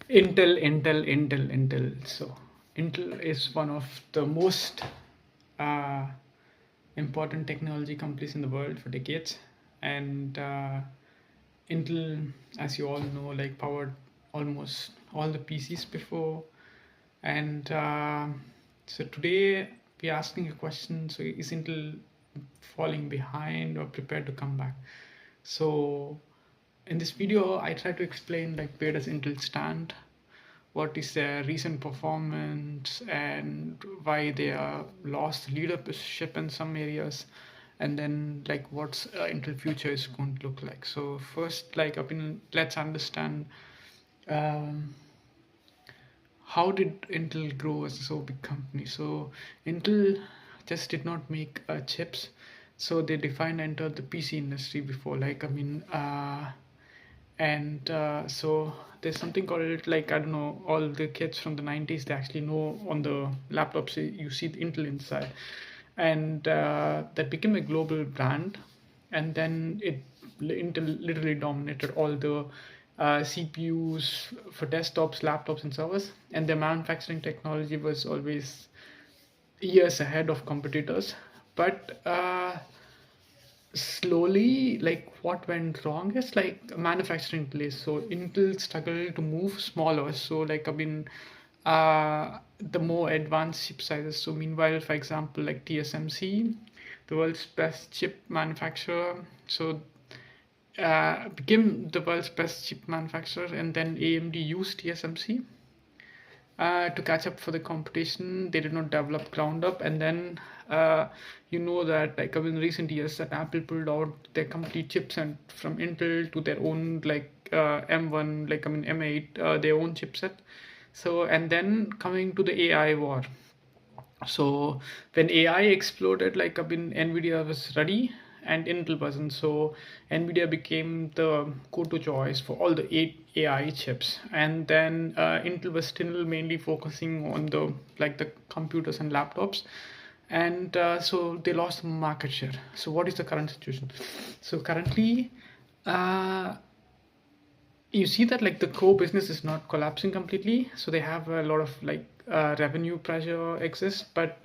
Intel. So Intel is one of the most uh, important technology companies in the world for decades, and Intel, as you all know, like powered almost all the PCs before, and so today we're asking a question: so is Intel falling behind or prepared to come back? So in this video, I try to explain like where does Intel stand, what is their recent performance, and why they are lost leadership in some areas, and then like what's Intel future is going to look like. So first, like let's understand um, how did Intel grow as a so big company. So Intel just did not make chips, so they defined and entered the PC industry before, and so there's something called, like, I don't know, all the kids from the 90s, they actually know on the laptops you see the Intel inside, and that became a global brand, and then Intel literally dominated all the CPUs for desktops, laptops, and servers, and their manufacturing technology was always years ahead of competitors. But slowly, like, what went wrong is like manufacturing delays. So Intel struggled to move smaller, so like, the more advanced chip sizes. So meanwhile, for example, like TSMC, the world's best chip manufacturer, so became the world's best chip manufacturer, and then AMD used TSMC to catch up for the competition. They did not develop ground up, and then that, like, in recent years, that Apple pulled out their complete chips and from Intel to their own, like, M1, like, M8, their own chipset. So, and then coming to the AI war. So when AI exploded, like, Nvidia was ready and Intel wasn't. So Nvidia became the go-to choice for all the eight AI chips, and then Intel was still mainly focusing on the computers and laptops, and so they lost market share. So what is the current situation? So currently, uh, you see that like the core business is not collapsing completely, so they have a lot of like revenue pressure exists, but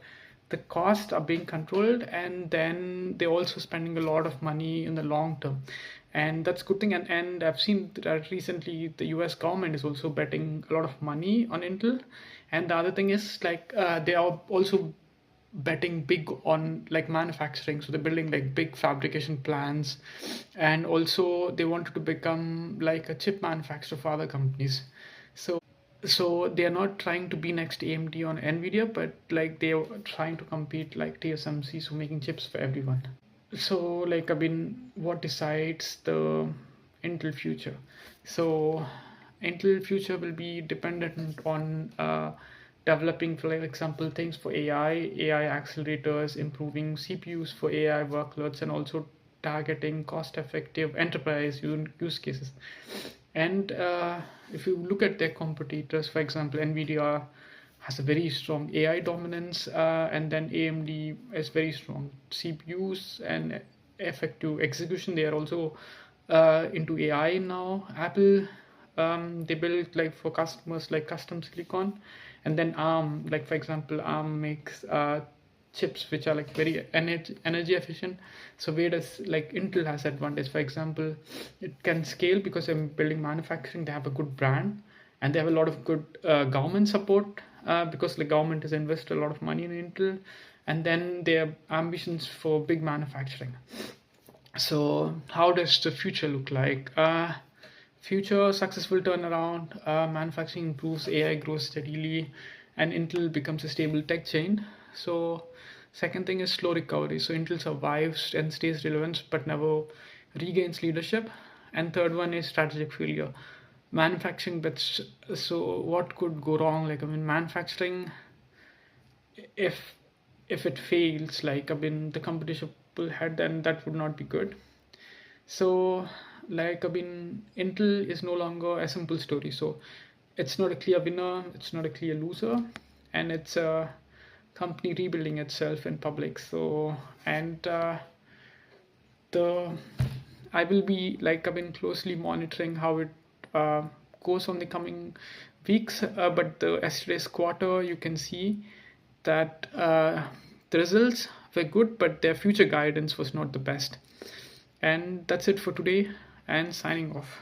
the costs are being controlled, and then they're also spending a lot of money in the long term, and that's good thing. And I've seen that recently the US government is also betting a lot of money on Intel, and the other thing is like they are also betting big on like manufacturing, so they're building like big fabrication plants, and also they wanted to become like a chip manufacturer for other companies. So they are not trying to be next AMD on Nvidia, but like they are trying to compete like TSMC, so making chips for everyone. So like, what decides the Intel future? So Intel future will be dependent on developing, for example, things for AI accelerators, improving CPUs for AI workloads, and also targeting cost-effective enterprise use cases. And if you look at their competitors, for example, Nvidia has a very strong AI dominance, and then AMD is very strong CPUs and effective execution. They are also into AI now. Apple, they build like for customers like custom silicon, and then ARM, like for example, ARM makes chips which are like very energy efficient. So where does like Intel has advantage? For example, it can scale because they're building manufacturing. They have a good brand, and they have a lot of good government support, because the government has invested a lot of money in Intel, and then their ambitions for big manufacturing. So how does the future look like? Future successful turnaround, manufacturing improves, AI grows steadily, and Intel becomes a stable tech chain. So second thing is slow recovery. So Intel survives and stays relevant but never regains leadership. And third one is strategic failure. Manufacturing bets. So what could go wrong? Like, manufacturing, if it fails, like, the competition pull ahead, then that would not be good. So, like, Intel is no longer a simple story. So, it's not a clear winner, it's not a clear loser, and it's a company rebuilding itself in public. So, and the I will be like, closely monitoring how it uh, course on the coming weeks. But the yesterday's quarter, you can see that the results were good, but their future guidance was not the best. And that's it for today, and signing off.